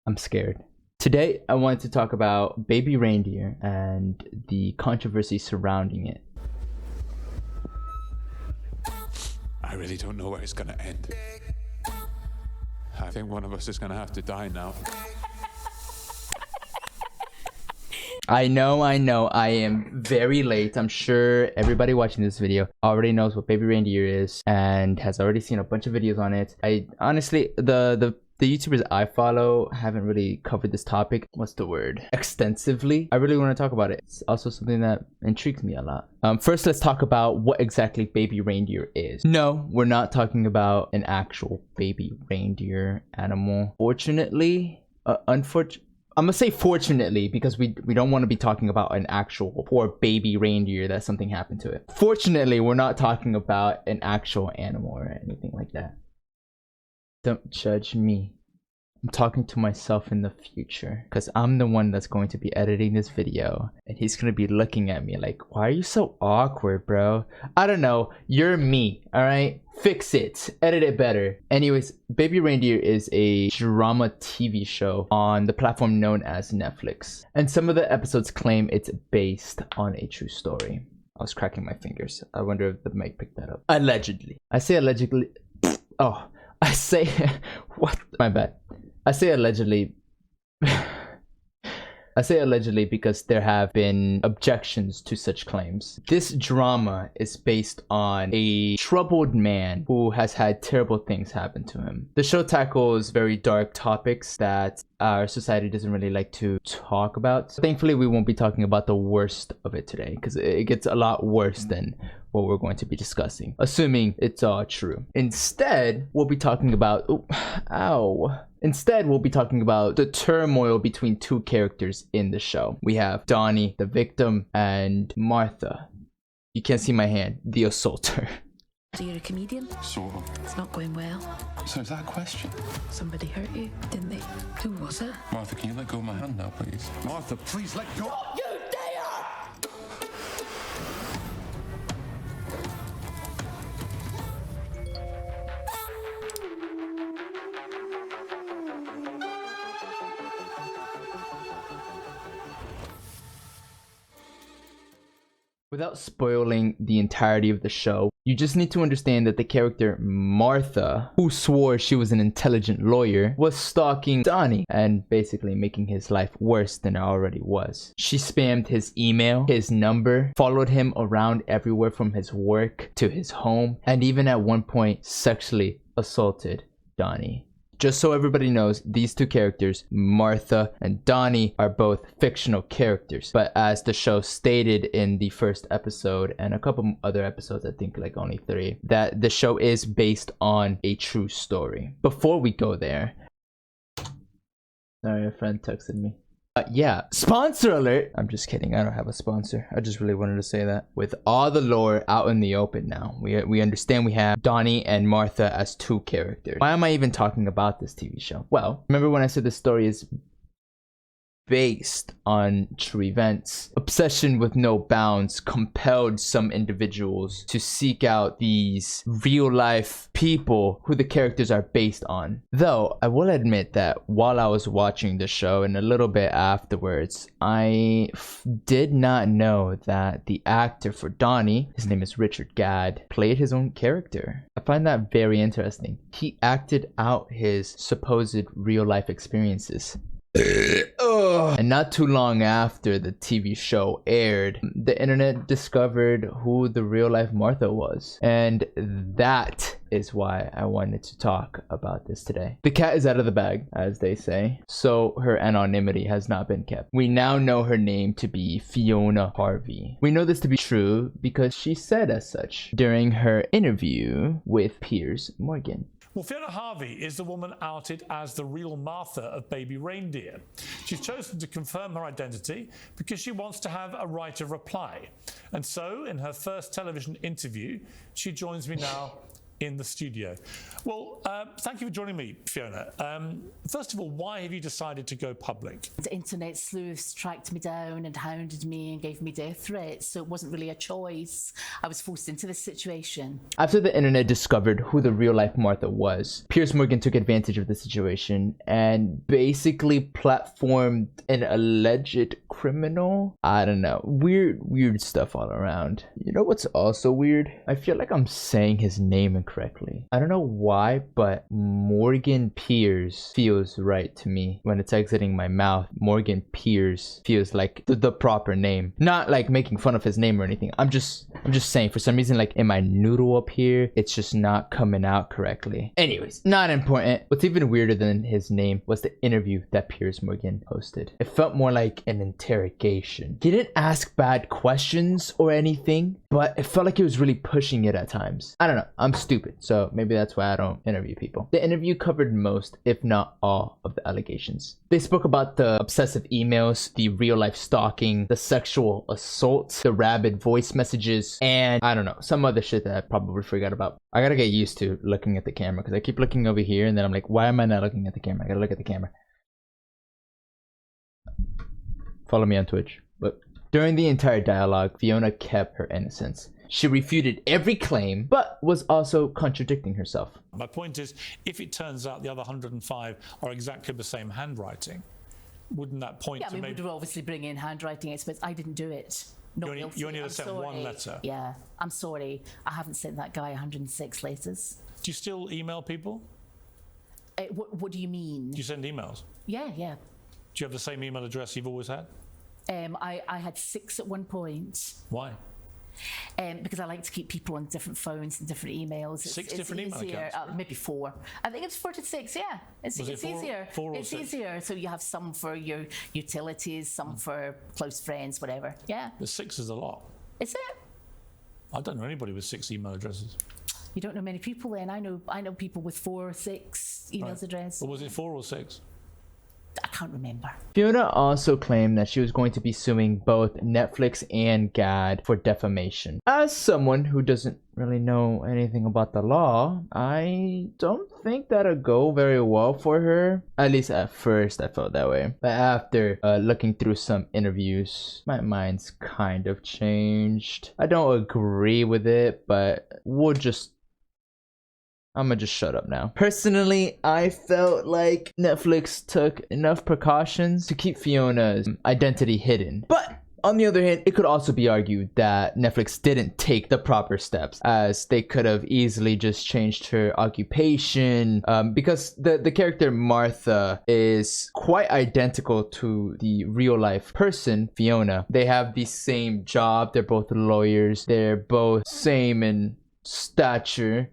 I'm scared. Today, I wanted to talk about baby reindeer and the controversy surrounding it. I really don't know where it's gonna end. I think one of us is gonna have to die now. I know, I am very late. I'm sure everybody watching this video already knows what baby reindeer is and has already seen a bunch of videos on it. I honestly, the YouTubers I follow haven't really covered this topic, what's the word, extensively. I really want to talk about it. It's also something that intrigues me a lot. First, let's talk about what exactly baby reindeer is. No, we're not talking about an actual baby reindeer animal. Fortunately, I'm gonna say fortunately because we don't want to be talking about an actual poor baby reindeer that something happened to it. Fortunately, we're not talking about an actual animal or anything like that. Don't judge me. I'm talking to myself in the future because I'm the one that's going to be editing this video, and he's gonna be looking at me like, why are you so awkward, bro? I don't know, you're me, all right? Fix it, edit it better. Anyways, Baby Reindeer is a drama TV show on the platform known as Netflix, and some of the episodes claim it's based on a true story. I was cracking my fingers. I wonder if the mic picked that up. Allegedly. I say allegedly. Oh, I say what? My bad. I say allegedly. I say allegedly because there have been objections to such claims. This drama is based on a troubled man who has had terrible things happen to him. The show tackles very dark topics that our society doesn't really like to talk about. So thankfully, we won't be talking about the worst of it today because it gets a lot worse than what we're going to be discussing, assuming it's all true. Instead, we'll be talking about the turmoil between two characters in the show. We have Donnie, the victim, and Martha. You can't see my hand, the assaulter. So you're a comedian? Sort of. It's not going well. So is that a question? Somebody hurt you, didn't they? Who was it? Martha, can you let go of my hand now, please? Martha, please let go. You dare! Without spoiling the entirety of the show, you just need to understand that the character Martha, who swore she was an intelligent lawyer, was stalking Donnie and basically making his life worse than it already was. She spammed his email, his number, followed him around everywhere from his work to his home, and even at one point sexually assaulted Donnie. Just so everybody knows, these two characters, Martha and Donnie, are both fictional characters. But as the show stated in the first episode and a couple other episodes, I think like only 3, that the show is based on a true story. Before we go there, sorry, a friend texted me. Yeah, sponsor alert. I'm just kidding. I don't have a sponsor. I just really wanted to say that. With all the lore out in the open now, we understand we have Donnie and Martha as two characters. Why am I even talking about this TV show? Well, remember when I said the story is based on true events? Obsession with no bounds compelled some individuals to seek out these real life people who the characters are based on. Though I will admit that while I was watching the show and a little bit afterwards, I did not know that the actor for Donnie, his name is Richard Gadd, played his own character. I find that very interesting. He acted out his supposed real life experiences. And not too long after the TV show aired, the internet discovered who the real life Martha was. And that is why I wanted to talk about this today. The cat is out of the bag, as they say, so her anonymity has not been kept. We now know her name to be Fiona Harvey. We know this to be true because she said as such during her interview with Piers Morgan. Well, Fiona Harvey is the woman outed as the real Martha of Baby Reindeer. She's chosen to confirm her identity because she wants to have a right of reply. And so, in her first television interview, she joins me now in the studio. Well, thank you for joining me, Fiona. First of all, why have you decided to go public? The internet sleuths tracked me down and hounded me and gave me death threats, so it wasn't really a choice. I was forced into this situation. After the internet discovered who the real life Martha was, Piers Morgan took advantage of the situation and basically platformed an alleged criminal. I don't know. Weird stuff all around. You know what's also weird? I feel like I'm saying his name incorrectly. I don't know why, but Morgan Piers feels right to me. When it's exiting my mouth, Morgan Piers feels like the proper name. Not like making fun of his name or anything. I'm just saying, for some reason, like in my noodle up here, it's just not coming out correctly. Anyways, not important. What's even weirder than his name was the interview that Piers Morgan hosted. It felt more like an interrogation. He didn't ask bad questions or anything, but it felt like he was really pushing it at times. I don't know. I'm stupid, so maybe that's why I don't interview people. The interview covered most, if not all, of the allegations. They spoke about the obsessive emails, the real-life stalking, the sexual assault, the rabid voice messages, and I don't know, some other shit that I probably forgot about. I gotta get used to looking at the camera because I keep looking over here and then I'm like, why am I not looking at the camera? I gotta look at the camera. Follow me on Twitch. But during the entire dialogue, Fiona kept her innocence. She refuted every claim, but was also contradicting herself. My point is, if it turns out the other 105 are exactly the same handwriting, wouldn't that point Yeah, to we maybe... would obviously bring in handwriting experts. I didn't do it. You only had to send one letter. Yeah, I'm sorry. I haven't sent that guy 106 letters. Do you still email people? What do you mean? Do you send emails? Yeah. Do you have the same email address you've always had? I had 6 at one point. Why? Because I like to keep people on different phones and different emails. Six different email accounts? Maybe 4. I think it's 4 to 6, yeah. It's easier. It's easier. So you have some for your utilities, some for close friends, whatever. Yeah. The 6 is a lot. Is it? I don't know anybody with 6 email addresses. You don't know many people then. I know people with 4 or 6 emails address. Or was it 4 or 6? I can't remember. Fiona also claimed that she was going to be suing both Netflix and GAD for defamation. As someone who doesn't really know anything about the law, I don't think that'll go very well for her. At least at first I felt that way. But after looking through some interviews, my mind's kind of changed. I don't agree with it, but I'm gonna just shut up now. Personally, I felt like Netflix took enough precautions to keep Fiona's identity hidden. But on the other hand, it could also be argued that Netflix didn't take the proper steps, as they could have easily just changed her occupation, because the character Martha is quite identical to the real life person, Fiona. They have the same job, they're both lawyers, they're both same in stature.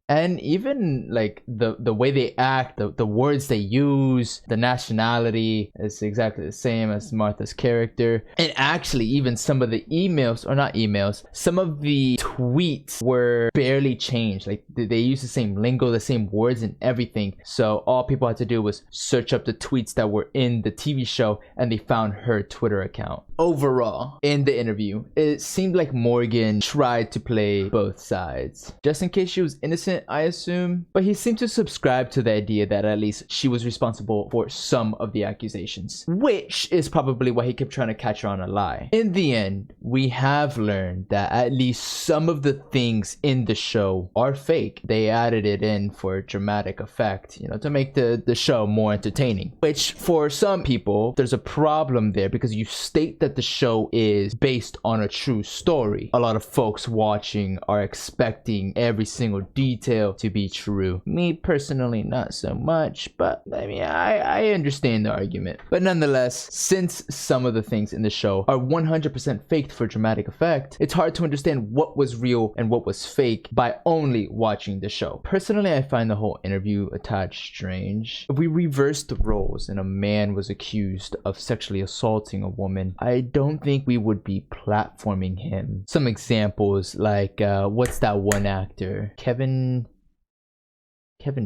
And even like the way they act, the words they use, the nationality is exactly the same as Martha's character. And actually even some of the emails, or not emails, some of the tweets were barely changed. Like they use the same lingo, the same words and everything. So all people had to do was search up the tweets that were in the TV show and they found her Twitter account. Overall, in the interview, it seemed like Morgan tried to play both sides. Just in case she was innocent, I assume. But he seemed to subscribe to the idea that at least she was responsible for some of the accusations, which is probably why he kept trying to catch her on a lie. In the end, we have learned that at least some of the things in the show are fake. They added it in for dramatic effect, you know, to make the show more entertaining. Which for some people, there's a problem there because you state that the show is based on a true story. A lot of folks watching are expecting every single detail to be true. Me personally, not so much, but I mean, I understand the argument. But nonetheless, since some of the things in the show are 100% faked for dramatic effect, it's hard to understand what was real and what was fake by only watching the show. Personally, I find the whole interview a tad strange. If we reversed the roles and a man was accused of sexually assaulting a woman, I don't think we would be platforming him. Some examples like, what's that one actor? Kevin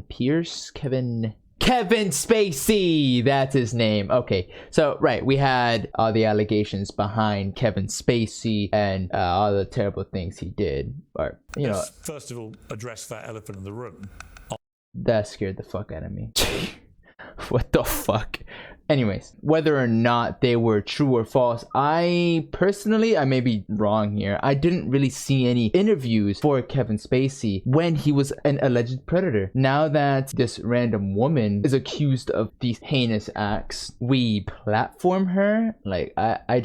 Pierce? Kevin Spacey, that's his name. Okay, so right, we had all the allegations behind Kevin Spacey and all the terrible things he did, or you know. First of all, address that elephant in the room. That scared the fuck out of me. What the fuck? Anyways, whether or not they were true or false, I personally, I may be wrong here, I didn't really see any interviews for Kevin Spacey when he was an alleged predator. Now that this random woman is accused of these heinous acts, we platform her? Like, I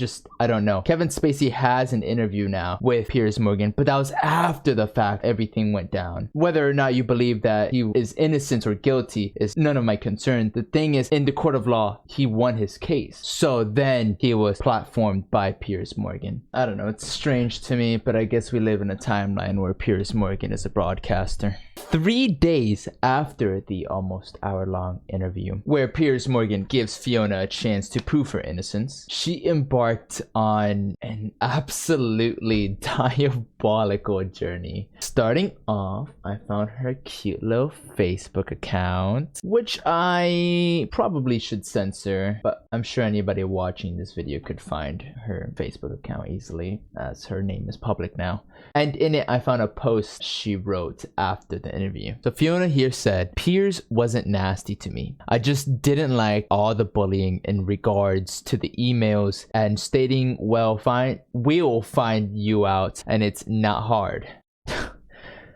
don't know. Kevin Spacey has an interview now with Piers Morgan, but that was after the fact everything went down. Whether or not you believe that he is innocent or guilty is none of my concern. The thing is, in the court of law, he won his case. So then he was platformed by Piers Morgan. I don't know, it's strange to me, but I guess we live in a timeline where Piers Morgan is a broadcaster. 3 days after the almost hour-long interview, where Piers Morgan gives Fiona a chance to prove her innocence, she embarked on an absolutely diabolical journey. Starting off, I found her cute little Facebook account, which I probably should censor, but I'm sure anybody watching this video could find her Facebook account easily, as her name is public now. And in it, I found a post she wrote after the interview. So Fiona here said, "Piers wasn't nasty to me. I just didn't like all the bullying in regards to the emails and stating, well, fine, we'll find you out and it's not hard."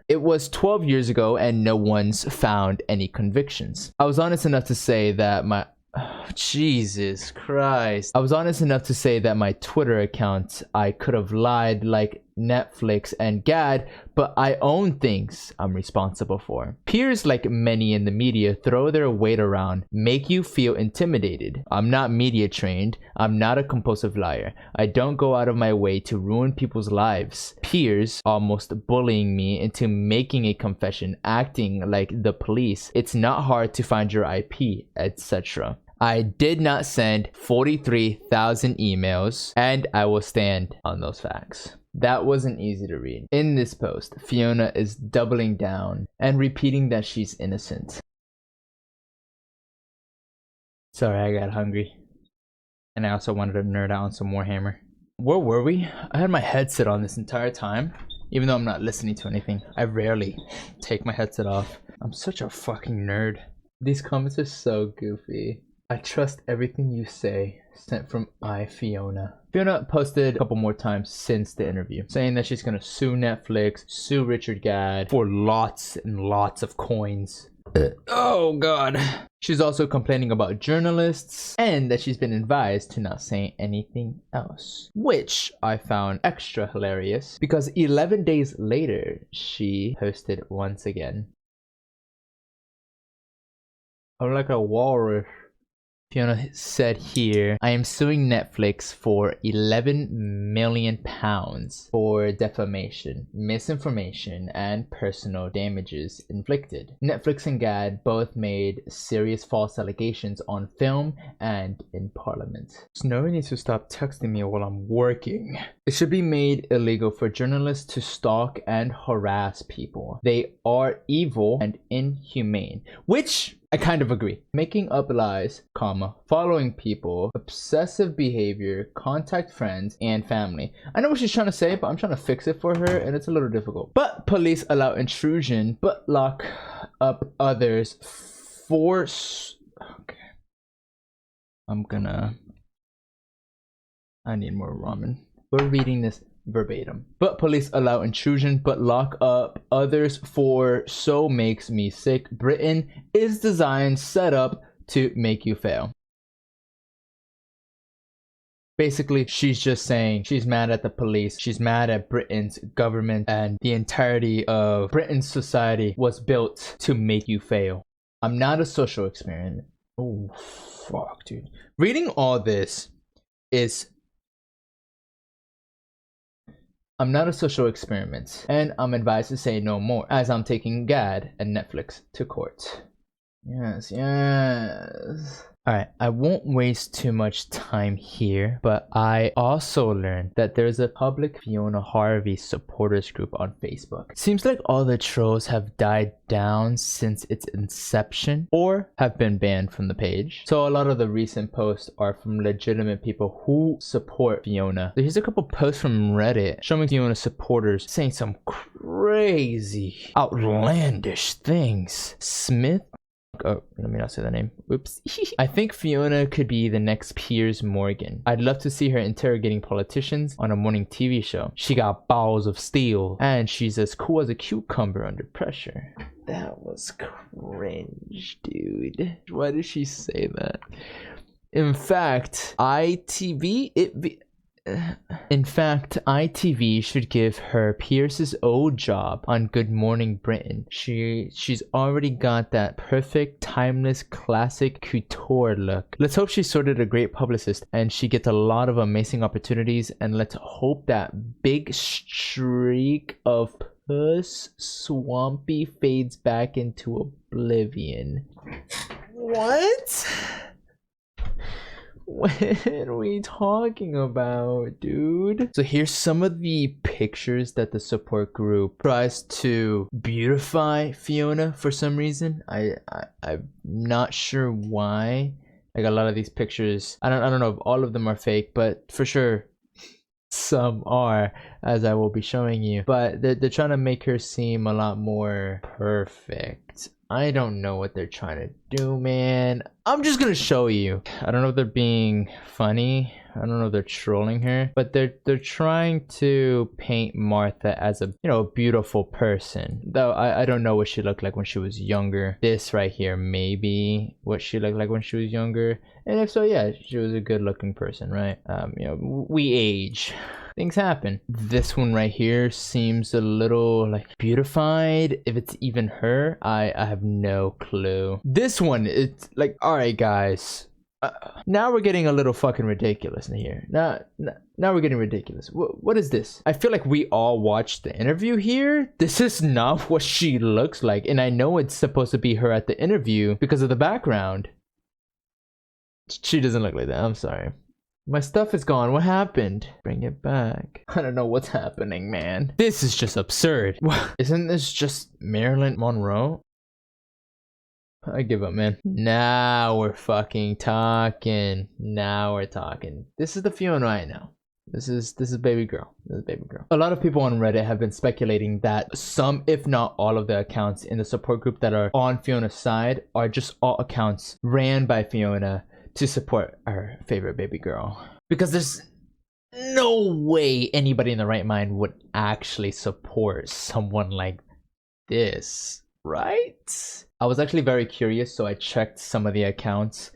It was 12 years ago and no one's found any convictions. I was honest enough to say that my... Oh, Jesus Christ. I was honest enough to say that my Twitter account, I could have lied like Netflix and Gad, but I own things I'm responsible for. Peers, like many in the media, throw their weight around, make you feel intimidated. I'm not media trained. I'm not a compulsive liar. I don't go out of my way to ruin people's lives. Peers almost bullying me into making a confession, acting like the police. It's not hard to find your IP, etc. I did not send 43,000 emails, and I will stand on those facts. That wasn't easy to read. In this post, Fiona is doubling down and repeating that she's innocent. Sorry, I got hungry. And I also wanted to nerd out on some Warhammer. Where were we? I had my headset on this entire time, even though I'm not listening to anything. I rarely take my headset off. I'm such a fucking nerd. These comments are so goofy. I trust everything you say. Sent from Fiona. Fiona posted a couple more times since the interview, saying that she's gonna sue Netflix, sue Richard Gad for lots and lots of coins. Oh god. She's also complaining about journalists and that she's been advised to not say anything else, which I found extra hilarious because 11 days later she posted once again. I'm like a walrus. Fiona said here, I am suing Netflix for £11 million for defamation, misinformation, and personal damages inflicted. Netflix and Gad both made serious false allegations on film and in Parliament. Snowy needs to stop texting me while I'm working. It should be made illegal for journalists to stalk and harass people. They are evil and inhumane, which I kind of agree. Making up lies, following people, obsessive behavior, contact friends, and family. I know what she's trying to say, but I'm trying to fix it for her, and it's a little difficult. But police allow intrusion, but lock up others for... Okay. I need more ramen. We're reading this verbatim. But police allow intrusion but lock up others for so makes me sick. Britain is designed set up to make you fail. Basically, she's just saying she's mad at the police, she's mad at Britain's government, and the entirety of Britain's society was built to make you fail. I'm not a social experiment. Oh, fuck, dude. Reading all this is... I'm not a social experiment, and I'm advised to say no more, as I'm taking Gad and Netflix to court. Yes, yes. Alright, I won't waste too much time here, but I also learned that there's a public Fiona Harvey supporters group on Facebook. Seems like all the trolls have died down since its inception or have been banned from the page. So a lot of the recent posts are from legitimate people who support Fiona. So here's a couple posts from Reddit showing Fiona supporters saying some crazy, outlandish things. Smith. Oh, let me not say that name. Oops. I think Fiona could be the next Piers Morgan. I'd love to see her interrogating politicians on a morning TV show. She got balls of steel, and she's as cool as a cucumber under pressure. That was cringe, dude. Why did she say that? In fact, ITV should give her Pierce's old job on Good Morning Britain. She's already got that perfect, timeless, classic couture look. Let's hope she's sorted a great publicist and she gets a lot of amazing opportunities, and let's hope that big streak of puss swampy fades back into oblivion. What? What are we talking about, dude? So here's some of the pictures that the support group tries to beautify Fiona for some reason. I'm not sure why. Like, a lot of these pictures, I don't know if all of them are fake, but for sure some are, as I will be showing you. But they're trying to make her seem a lot more perfect. I don't know what they're trying to do, man. I'm just gonna show you. I don't know if they're being funny. I don't know if they're trolling her, but they're trying to paint Martha as a, you know, beautiful person. Though I don't know what she looked like when she was younger. This right here maybe what she looked like when she was younger. And if so, yeah, she was a good looking person, right? You know, we age. Things happen. This one right here seems a little like beautified. If it's even her, I have no clue. This one, it's like, all right, guys. Now we're getting a little fucking ridiculous in here. Now we're getting ridiculous. What is this? I feel like we all watched the interview here. This is not what she looks like. And I know it's supposed to be her at the interview because of the background. She doesn't look like that. I'm sorry. My stuff is gone. What happened? Bring it back. I don't know what's happening, man. This is just absurd. Isn't this just Marilyn Monroe? I give up, man. Now we're fucking talking. Now we're talking. This is the Fiona I know. This is baby girl. This is baby girl. A lot of people on Reddit have been speculating that some, if not all of the accounts in the support group that are on Fiona's side are just all accounts ran by Fiona to support our favorite baby girl. Because there's no way anybody in the right mind would actually support someone like this, right? I was actually very curious, so I checked some of the accounts.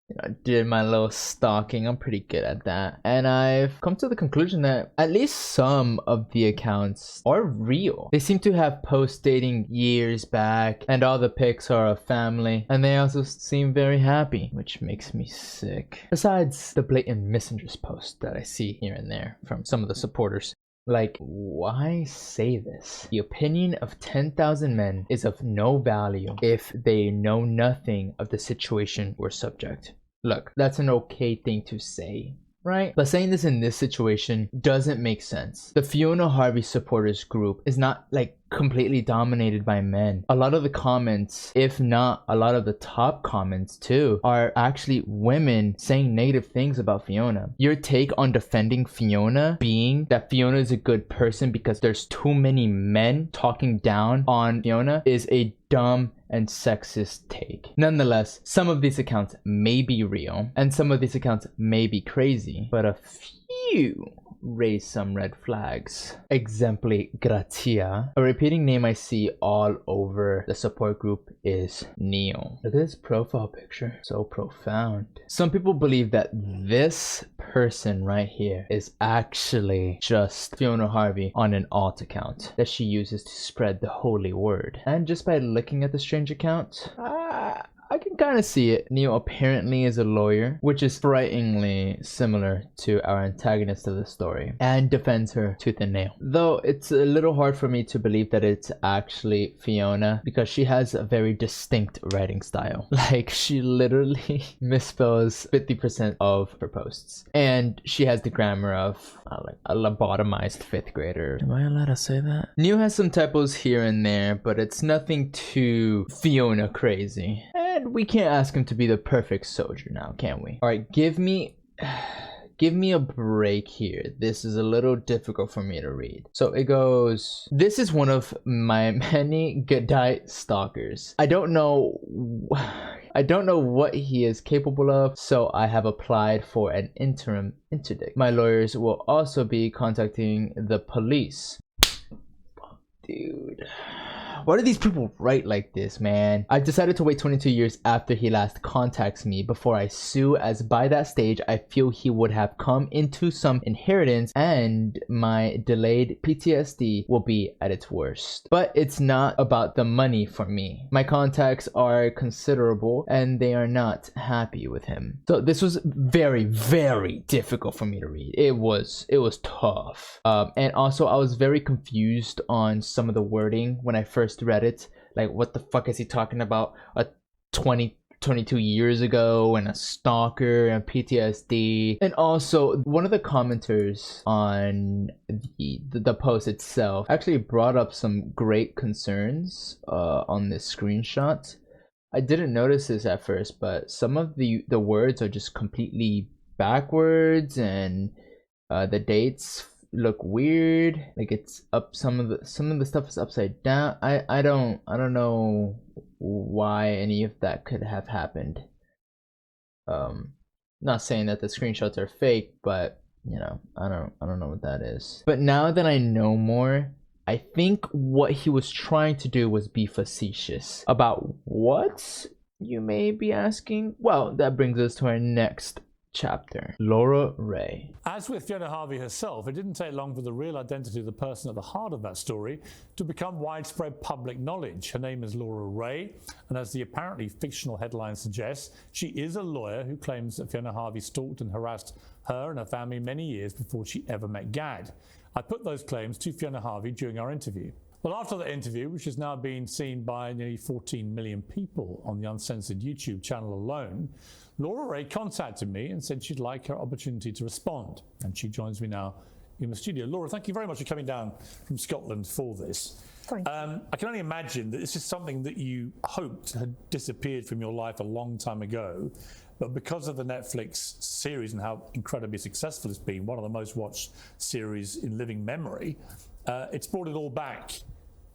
You know, did my little stalking. I'm pretty good at that. And I've come to the conclusion that at least some of the accounts are real. They seem to have posts dating years back, and all the pics are of family. And they also seem very happy, which makes me sick. Besides the blatant misandrous posts that I see here and there from some of the supporters. Like, why say this? The opinion of 10,000 men is of no value if they know nothing of the situation or subject. Look, that's an okay thing to say, right? But saying this in this situation doesn't make sense. The Fiona Harvey supporters group is not like completely dominated by men. A lot of the comments, if not a lot of the top comments too, are actually women saying negative things about Fiona. Your take on defending Fiona being that Fiona is a good person because there's too many men talking down on Fiona is a dumb and sexist take. Nonetheless, some of these accounts may be real and some of these accounts may be crazy, but a few raise some red flags. Exempli Gratia. A repeating name I see all over the support group is Neo. Look at this profile picture. So profound. Some people believe that this person right here is actually just Fiona Harvey on an alt account that she uses to spread the holy word. And just by looking at the strange account, I can kind of see it. Neo apparently is a lawyer, which is frighteningly similar to our antagonist of the story, and defends her tooth and nail. Though it's a little hard for me to believe that it's actually Fiona, because she has a very distinct writing style. Like, she literally misspells 50% of her posts, and she has the grammar of like a lobotomized 5th grader. Am I allowed to say that? Neo has some typos here and there, but it's nothing too Fiona crazy. And we can't ask him to be the perfect soldier now, can we? Alright, give me a break here. This is a little difficult for me to read. So it goes, this is one of my many Gadite stalkers. I don't know what he is capable of, so I have applied for an interim interdict. My lawyers will also be contacting the police. Fuck, dude. Why do these people write like this, man? I decided to wait 22 years after he last contacts me before I sue, as by that stage I feel he would have come into some inheritance and my delayed PTSD will be at its worst. But it's not about the money for me. My contacts are considerable and they are not happy with him. So this was very, very difficult for me to read. It was tough. And also I was very confused on some of the wording when I first read it. Like, what the fuck is he talking about? A 22 years ago and a stalker and PTSD. And also one of the commenters on the post itself actually brought up some great concerns on this screenshot. I didn't notice this at first, but some of the words are just completely backwards, and the dates look weird. Like, it's up, some of the stuff is upside down. I don't know why any of that could have happened. Not saying that the screenshots are fake, but you know, I don't know what that is. But now that I know more, I think what he was trying to do was be facetious. About what, you may be asking? Well, that brings us to our next chapter. Laura Ray. As with Fiona Harvey herself, it didn't take long for the real identity of the person at the heart of that story to become widespread public knowledge. Her name is Laura Ray, and as the apparently fictional headline suggests, she is a lawyer who claims that Fiona Harvey stalked and harassed her and her family many years before she ever met Gad. I put those claims to Fiona Harvey during our interview. Well, after the interview, which has now been seen by nearly 14 million people on the Uncensored YouTube channel alone, Laura Ray contacted me and said she'd like her opportunity to respond. And she joins me now in the studio. Laura, thank you very much for coming down from Scotland for this. Thank you. I can only imagine that this is something that you hoped had disappeared from your life a long time ago, but because of the Netflix series and how incredibly successful it's been, one of the most watched series in living memory, it's brought it all back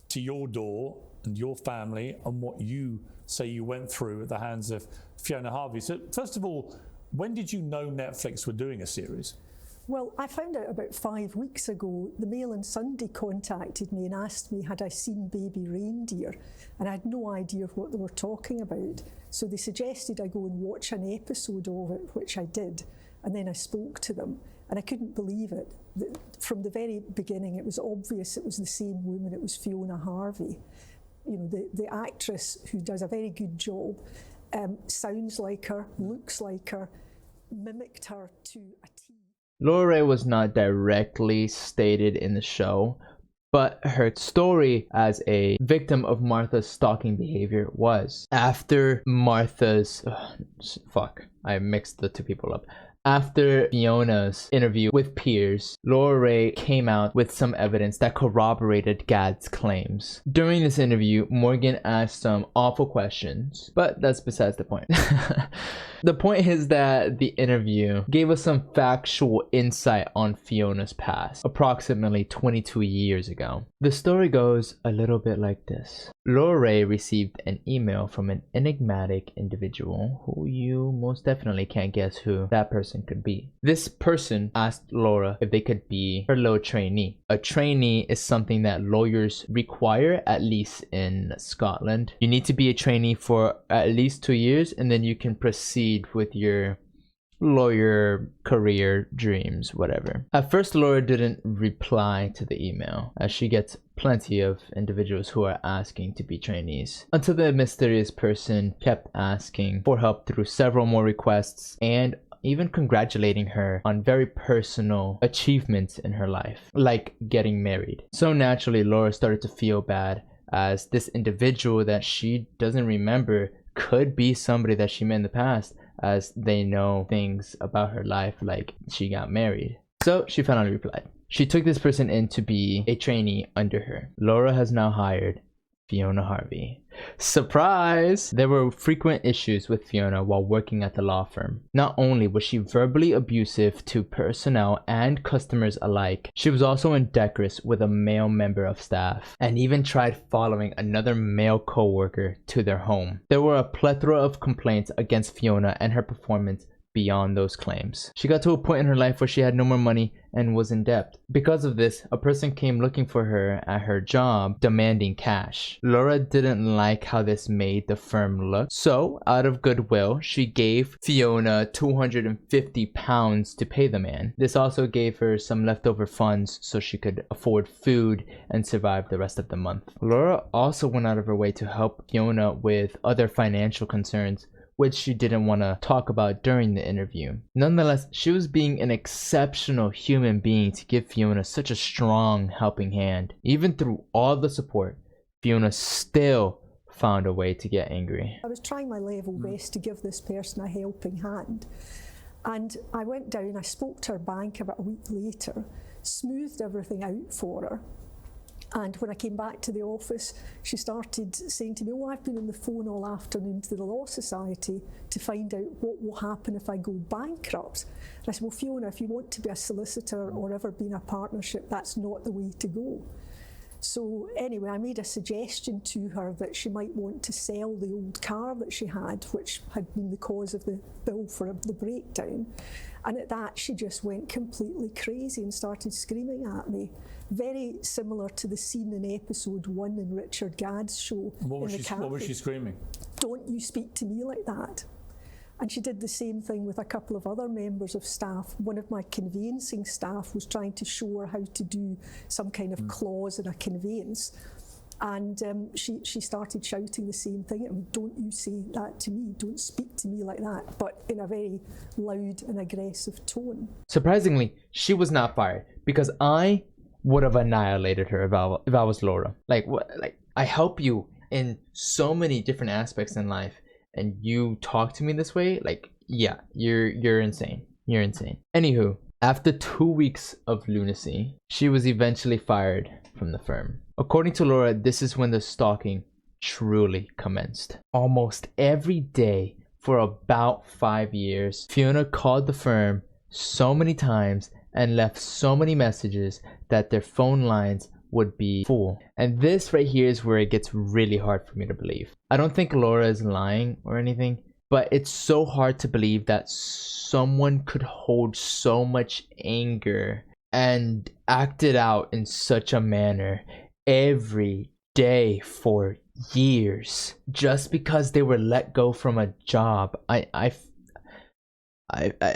to your door and your family and what you say you went through at the hands of Fiona Harvey. So first of all, when did you know Netflix were doing a series? Well, I found out about 5 weeks ago. The Mail on Sunday contacted me and asked me had I seen Baby Reindeer, and I had no idea what they were talking about. So they suggested I go and watch an episode of it, which I did, and then I spoke to them, and I couldn't believe it. From the very beginning, it was obvious it was the same woman. It was Fiona Harvey. You know, the actress who does a very good job, sounds like her, looks like her, mimicked her to a T. Laura Ray was not directly stated in the show, but her story as a victim of Martha's stalking behavior was. After Martha's... I mixed the two people up. After Fiona's interview with Piers, Laura Ray came out with some evidence that corroborated Gad's claims. During this interview, Morgan asked some awful questions, but that's besides the point. The point is that the interview gave us some factual insight on Fiona's past, approximately 22 years ago. The story goes a little bit like this. Laura Ray received an email from an enigmatic individual who you most definitely can't guess who that person could be. This person asked Laura if they could be her little trainee. A trainee is something that lawyers require, at least in Scotland. You need to be a trainee for at least 2 years, and then you can proceed with your lawyer career dreams, whatever. At first, Laura didn't reply to the email, as she gets plenty of individuals who are asking to be trainees, until the mysterious person kept asking for help through several more requests and even congratulating her on very personal achievements in her life, like getting married. So naturally, Laura started to feel bad, as this individual that she doesn't remember could be somebody that she met in the past, as they know things about her life, like she got married. So she finally replied. She took this person in to be a trainee under her. Laura has now hired Fiona Harvey. Surprise! There were frequent issues with Fiona while working at the law firm. Not only was she verbally abusive to personnel and customers alike, she was also indecorous with a male member of staff, and even tried following another male co-worker to their home. There were a plethora of complaints against Fiona and her performance beyond those claims. She got to a point in her life where she had no more money and was in debt. Because of this, a person came looking for her at her job, demanding cash. Laura didn't like how this made the firm look, so out of goodwill, she gave Fiona £250 to pay the man. This also gave her some leftover funds so she could afford food and survive the rest of the month. Laura also went out of her way to help Fiona with other financial concerns, which she didn't want to talk about during the interview. Nonetheless, she was being an exceptional human being to give Fiona such a strong helping hand. Even through all the support, Fiona still found a way to get angry. I was trying my level best to give this person a helping hand. And I went down, I spoke to her bank about a week later, smoothed everything out for her. And when I came back to the office, she started saying to me, oh, I've been on the phone all afternoon to the Law Society to find out what will happen if I go bankrupt. And I said, well, Fiona, if you want to be a solicitor or ever be in a partnership, that's not the way to go. So anyway, I made a suggestion to her that she might want to sell the old car that she had, which had been the cause of the bill for the breakdown. And at that, she just went completely crazy and started screaming at me. Very similar to the scene in episode 1 in Richard Gadd's show. What was she screaming? Don't you speak to me like that. And she did the same thing with a couple of other members of staff. One of my conveyancing staff was trying to show her how to do some kind of clause in a conveyance. And she started shouting the same thing at me, don't you say that to me, don't speak to me like that, but in a very loud and aggressive tone. Surprisingly, she was not fired, because I would have annihilated her if I was Laura. Like, what? Like, I help you in so many different aspects in life, and you talk to me this way? Like, yeah, you're insane. You're insane. Anywho, after 2 weeks of lunacy, she was eventually fired from the firm. According to Laura, this is when the stalking truly commenced. Almost every day for about 5 years, Fiona called the firm so many times and left so many messages that their phone lines would be full. And this right here is where it gets really hard for me to believe. I don't think Laura is lying or anything, but it's so hard to believe that someone could hold so much anger and act it out in such a manner every day for years just because they were let go from a job. I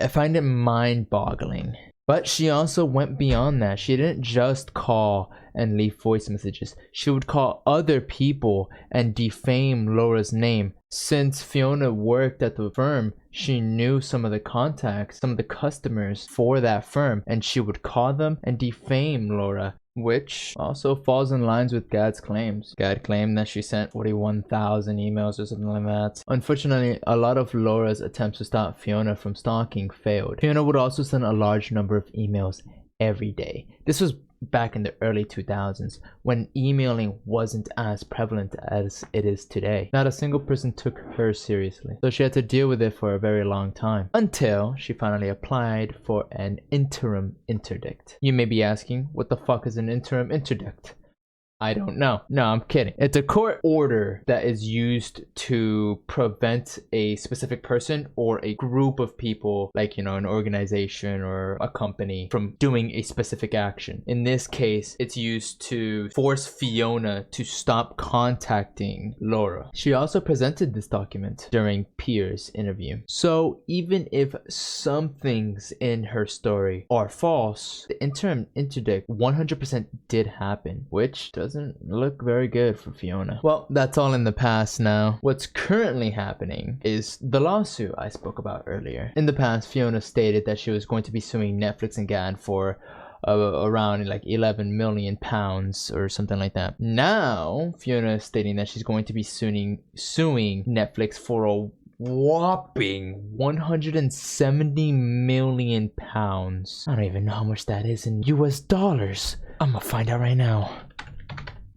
find it mind-boggling. But she also went beyond that. She didn't just call and leave voice messages. She would call other people and defame Laura's name. Since Fiona worked at the firm, she knew some of the contacts, some of the customers for that firm, and she would call them and defame Laura, which also falls in lines with Gadd's claims. Gadd claimed that she sent 41,000 emails or something like that. Unfortunately, a lot of Laura's attempts to stop Fiona from stalking failed. Fiona would also send a large number of emails every day. This was back in the early 2000s, when emailing wasn't as prevalent as it is today. Not a single person took her seriously, so she had to deal with it for a very long time, until she finally applied for an interim interdict. You may be asking, what the fuck is an interim interdict? I don't know. No, I'm kidding. It's a court order that is used to prevent a specific person or a group of people, like, you know, an organization or a company, from doing a specific action. In this case, it's used to force Fiona to stop contacting Laura. She also presented this document during Pierre's interview. So even if some things in her story are false, the interim interdict 100% did happen, which does doesn't look very good for Fiona. Well, that's all in the past now. What's currently happening is the lawsuit I spoke about earlier. In the past, Fiona stated that she was going to be suing Netflix and GAD for around like 11 million pounds or something like that. Now, Fiona is stating that she's going to be suing Netflix for a whopping 170 million pounds. I don't even know how much that is in US dollars. I'm gonna find out right now.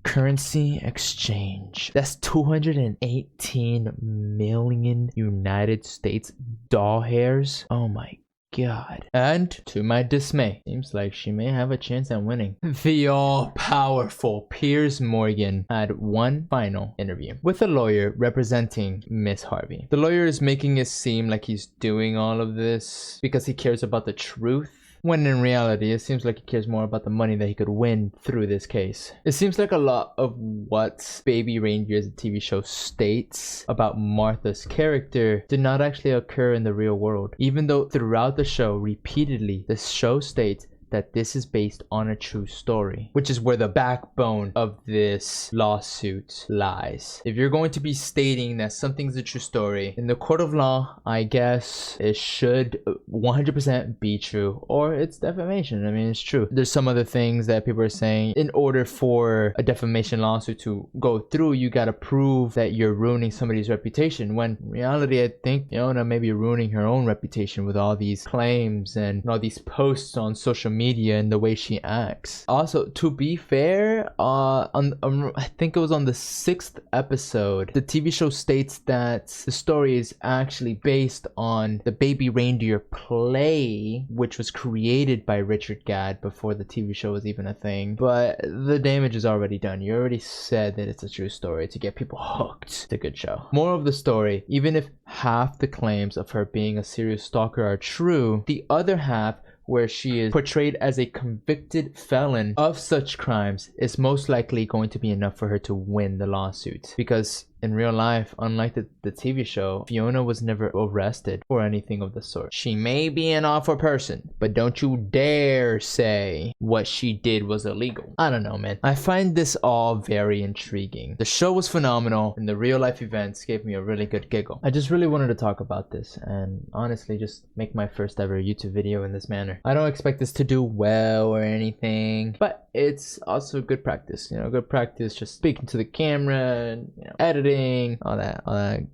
Currency exchange. That's 218 million United States doll hairs. Oh my God. And to my dismay, seems like she may have a chance at winning. The all-powerful Piers Morgan had one final interview with a lawyer representing Miss Harvey. The lawyer is making it seem like he's doing all of this because he cares about the truth, when in reality, it seems like he cares more about the money that he could win through this case. It seems like a lot of what Baby Reindeer as a TV show states about Martha's character did not actually occur in the real world. Even though throughout the show, repeatedly, the show states that this is based on a true story, which is where the backbone of this lawsuit lies. If you're going to be stating that something's a true story, in the court of law, I guess it should 100% be true, or it's defamation. I mean, it's true. There's some other things that people are saying. In order for a defamation lawsuit to go through, you gotta prove that you're ruining somebody's reputation, when in reality, I think Fiona may be ruining her own reputation with all these claims and all these posts on social media and the way she acts. Also, to be fair, I think it was on the 6th episode, the TV show states that the story is actually based on the Baby Reindeer play, which was created by Richard Gadd before the TV show was even a thing. But the damage is already done. You already said that it's a true story to get people hooked. It's a good show. More of the story, even if half the claims of her being a serial stalker are true, the other half, where she is portrayed as a convicted felon of such crimes, is most likely going to be enough for her to win the lawsuit. Because in real life, unlike the TV show, Fiona was never arrested for anything of the sort. She may be an awful person, but don't you dare say what she did was illegal. I don't know, man. I find this all very intriguing. The show was phenomenal, and the real life events gave me a really good giggle. I just really wanted to talk about this, and honestly just make my first ever YouTube video in this manner. I don't expect this to do well or anything, but it's also good practice. You know, good practice just speaking to the camera and, you know, editing, all that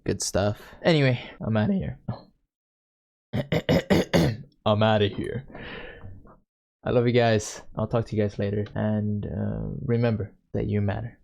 good stuff. Anyway, I'm out of here. I'm out of here. I love you guys. I'll talk to you guys later, and remember that you matter.